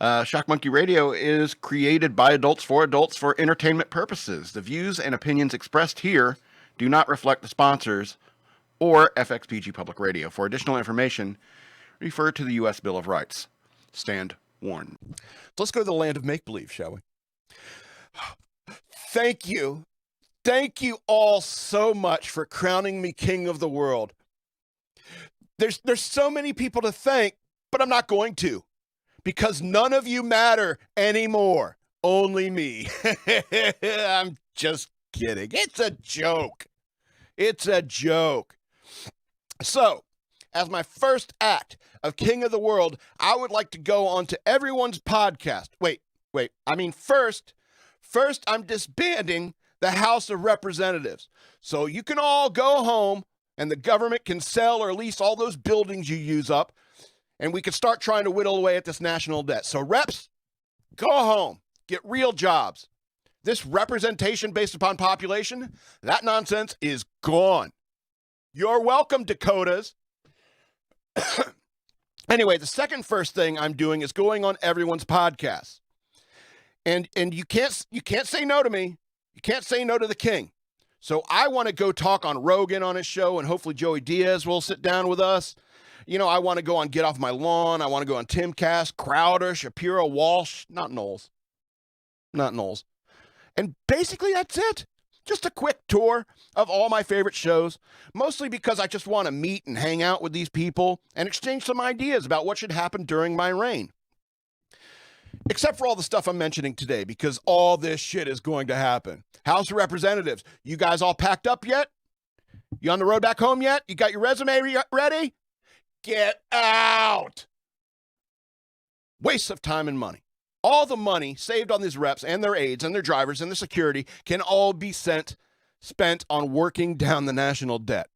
Shock Monkey Radio is created by adults for entertainment purposes. The views and opinions expressed here do not reflect the sponsors or FXPG Public Radio. For additional information, refer to the U.S. Bill of Rights. Stand warned. Let's go to the land of make-believe, shall we? Thank you. Thank you all so much for crowning me king of the world. There's so many people to thank, but I'm not going to. Because none of you matter anymore. Only me. I'm just kidding. It's a joke. It's a joke. So, as my first act of King of the World, I would like to go on to everyone's podcast. Wait. First, I'm disbanding the House of Representatives. So you can all go home and the government can sell or lease all those buildings you use up. And we can start trying to whittle away at this national debt. So reps, go home. Get real jobs. This representation based upon population, that nonsense is gone. You're welcome, Dakotas. Anyway, the first thing I'm doing is going on everyone's podcast. And you can't say no to me. You can't say no to the king. So I want to go talk on Rogan on his show, and hopefully Joey Diaz will sit down with us. You know, I want to go on Get Off My Lawn. I want to go on Timcast, Crowder, Shapiro, Walsh, not Knowles. And basically that's it. Just a quick tour of all my favorite shows, mostly because I just want to meet and hang out with these people and exchange some ideas about what should happen during my reign. Except for all the stuff I'm mentioning today, because all this shit is going to happen. House of Representatives, you guys all packed up yet? You on the road back home yet? You got your resume ready? Get out! Waste of time and money. All the money saved on these reps and their aides and their drivers and their security can all be spent on working down the national debt.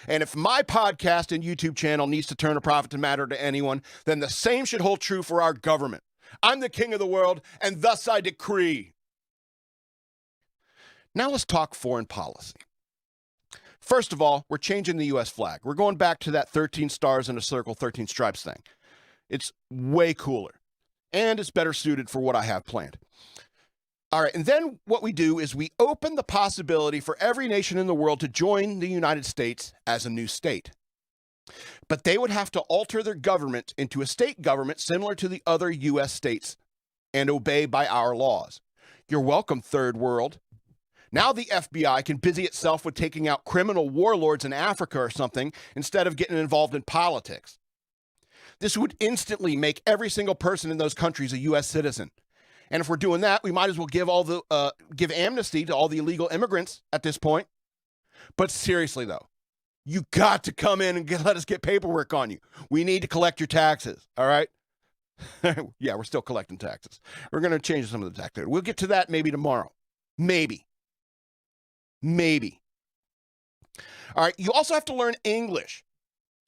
And if my podcast and YouTube channel needs to turn a profit to matter to anyone, then the same should hold true for our government. I'm the king of the world, and thus I decree. Now let's talk foreign policy. First of all, we're changing the U.S. flag. We're going back to that 13 stars in a circle, 13 stripes thing. It's way cooler, and it's better suited for what I have planned. All right, and then what we do is we open the possibility for every nation in the world to join the United States as a new state. But they would have to alter their government into a state government similar to the other U.S. states and obey by our laws. You're welcome, third world. Now the FBI can busy itself with taking out criminal warlords in Africa or something instead of getting involved in politics. This would instantly make every single person in those countries a U.S. citizen. And if we're doing that, we might as well give amnesty to all the illegal immigrants at this point. But seriously, though, you got to come in and let us get paperwork on you. We need to collect your taxes, all right? Yeah, we're still collecting taxes. We're going to change some of the taxes. We'll get to that maybe tomorrow. Maybe. All right, you also have to learn English.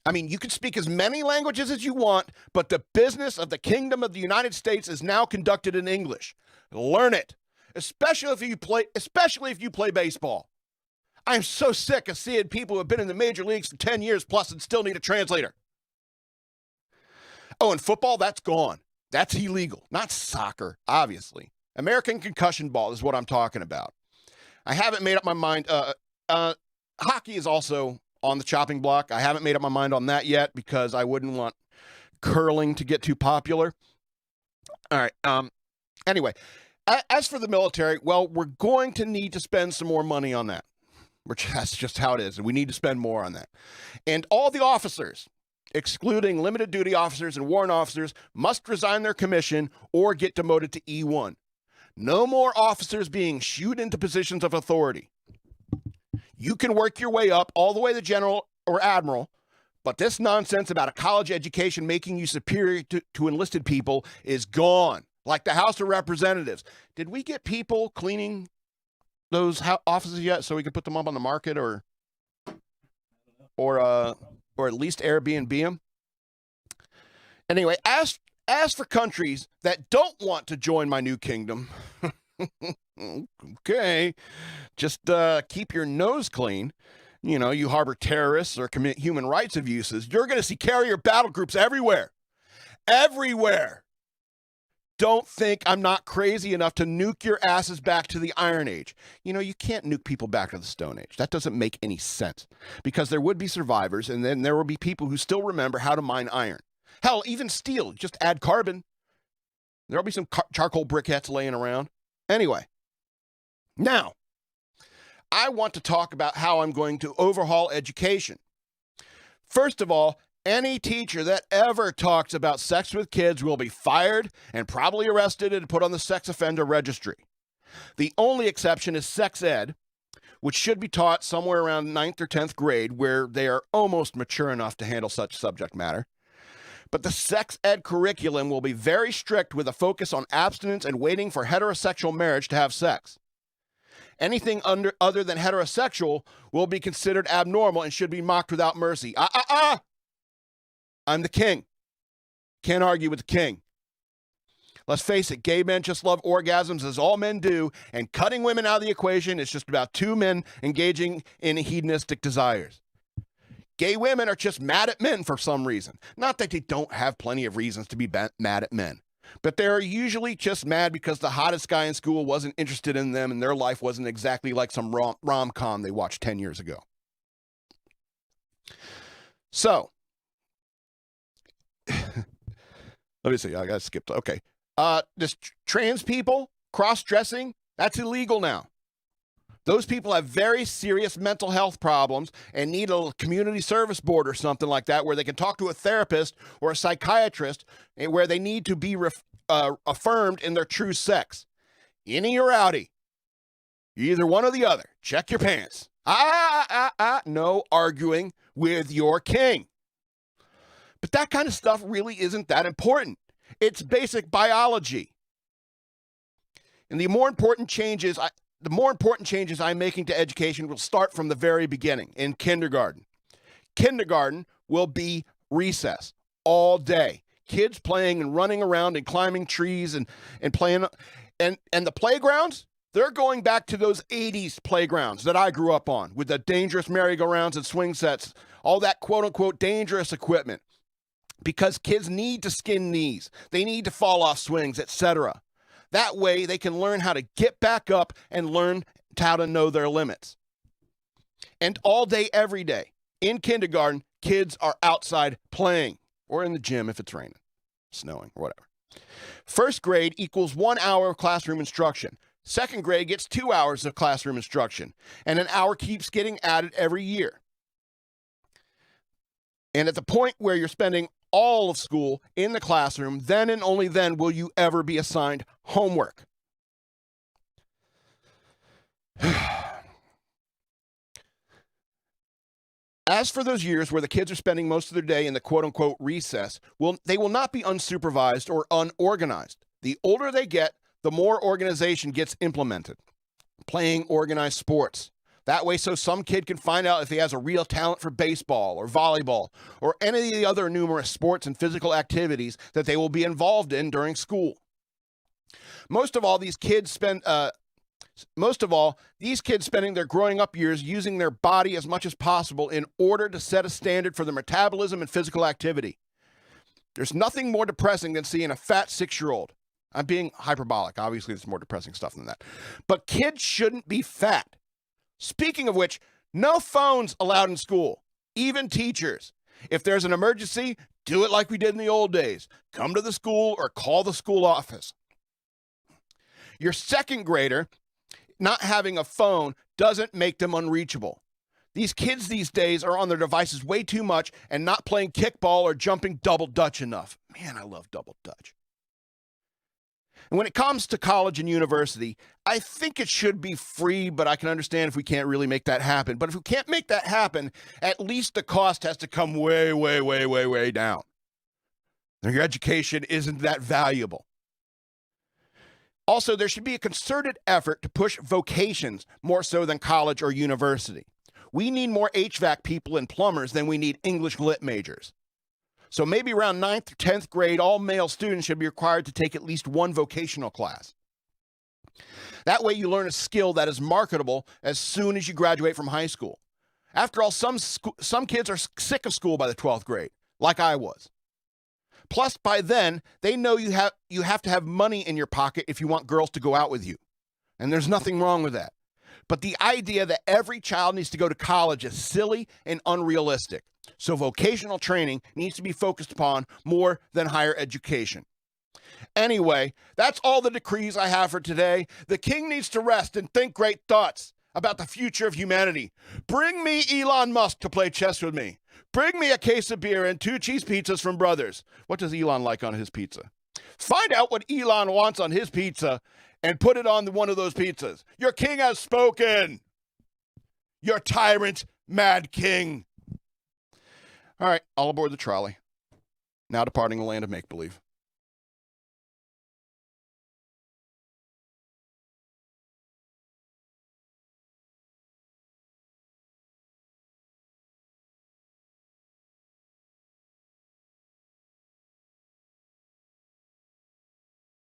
I mean, you can speak as many languages as you want, but the business of the Kingdom of the United States is now conducted in English. Learn it, especially if you play baseball. I'm so sick of seeing people who have been in the major leagues for 10 years plus and still need a translator. Oh, and football, that's gone. That's illegal. Not soccer, obviously. American concussion ball is what I'm talking about. I haven't made up my mind. Hockey is also on the chopping block. I haven't made up my mind on that yet because I wouldn't want curling to get too popular. All right. Anyway, as for the military, well, we're going to need to spend some more money on that. That's just how it is. And we need to spend more on that. And all the officers, excluding limited duty officers and warrant officers, must resign their commission or get demoted to E1. No more officers being shooed into positions of authority. You can work your way up all the way to general or admiral, but this nonsense about a college education making you superior to enlisted people is gone, like the House of Representatives. Did we get people cleaning those offices yet so we could put them up on the market or at least Airbnb them? Anyway, as for countries that don't want to join my new kingdom, okay, just keep your nose clean. You know, you harbor terrorists or commit human rights abuses, you're going to see carrier battle groups everywhere. Everywhere. don't think I'm not crazy enough to nuke your asses back to the Iron Age. You know, you can't nuke people back to the Stone Age. That doesn't make any sense, because there would be survivors, and then there will be people who still remember how to mine iron. Hell, even steel, just add carbon. There'll be some charcoal briquettes laying around. Anyway, now, I want to talk about how I'm going to overhaul education. First of all, any teacher that ever talks about sex with kids will be fired and probably arrested and put on the sex offender registry. The only exception is sex ed, which should be taught somewhere around 9th or 10th grade, where they are almost mature enough to handle such subject matter. But the sex ed curriculum will be very strict, with a focus on abstinence and waiting for heterosexual marriage to have sex. Anything other than heterosexual will be considered abnormal and should be mocked without mercy. I'm the king. Can't argue with the king. Let's face it, gay men just love orgasms, as all men do, and cutting women out of the equation is just about two men engaging in hedonistic desires. Gay women are just mad at men for some reason. Not that they don't have plenty of reasons to be mad at men, but they're usually just mad because the hottest guy in school wasn't interested in them and their life wasn't exactly like some rom-com they watched 10 years ago. So, let me see. I got skipped. Okay. This trans people, cross-dressing, that's illegal now. Those people have very serious mental health problems and need a community service board or something like that, where they can talk to a therapist or a psychiatrist, and where they need to be affirmed in their true sex. Innie or outie. Either one or the other. Check your pants. No arguing with your king. But that kind of stuff really isn't that important. It's basic biology. And the more important changes I'm making to education will start from the very beginning, in kindergarten. Kindergarten will be recess all day. Kids playing and running around and climbing trees and playing. And the playgrounds, they're going back to those 80s playgrounds that I grew up on, with the dangerous merry-go-rounds and swing sets, all that quote-unquote dangerous equipment. Because kids need to skin knees. They need to fall off swings, etc. That way they can learn how to get back up and learn how to know their limits. And all day, every day, in kindergarten, kids are outside playing, or in the gym if it's raining, snowing, or whatever. First grade equals 1 hour of classroom instruction. Second grade gets 2 hours of classroom instruction, and an hour keeps getting added every year. And at the point where you're spending all of school in the classroom, then and only then will you ever be assigned homework. As for those years where the kids are spending most of their day in the quote-unquote recess, they will not be unsupervised or unorganized. The older they get, the more organization gets implemented. Playing organized sports. That way, so some kid can find out if he has a real talent for baseball or volleyball or any of the other numerous sports and physical activities that they will be involved in during school. Most of all, these kids spending their growing up years using their body as much as possible in order to set a standard for their metabolism and physical activity. There's nothing more depressing than seeing a fat 6-year-old. I'm being hyperbolic. Obviously, there's more depressing stuff than that. But kids shouldn't be fat. Speaking of which, no phones allowed in school, even teachers. If there's an emergency, do it like we did in the old days. Come to the school or call the school office. Your second grader not having a phone doesn't make them unreachable. These kids these days are on their devices way too much and not playing kickball or jumping double dutch enough. Man, I love double dutch. And when it comes to college and university, I think it should be free, but I can understand if we can't really make that happen. But if we can't make that happen, at least the cost has to come way, way, way, way, way down. Your education isn't that valuable. Also, there should be a concerted effort to push vocations more so than college or university. We need more HVAC people and plumbers than we need English lit majors. So maybe around 9th or 10th grade, all male students should be required to take at least one vocational class. That way you learn a skill that is marketable as soon as you graduate from high school. After all, some kids are sick of school by the 12th grade, like I was. Plus, by then, they know you have to have money in your pocket if you want girls to go out with you. And there's nothing wrong with that. But the idea that every child needs to go to college is silly and unrealistic. So vocational training needs to be focused upon more than higher education. Anyway, that's all the decrees I have for today. The king needs to rest and think great thoughts about the future of humanity. Bring me Elon Musk to play chess with me. Bring me a case of beer and 2 cheese pizzas from Brothers. What does Elon like on his pizza? Find out what Elon wants on his pizza and put it on one of those pizzas. Your king has spoken. Your tyrant, Mad King. All right, all aboard the trolley. Now departing the land of make-believe.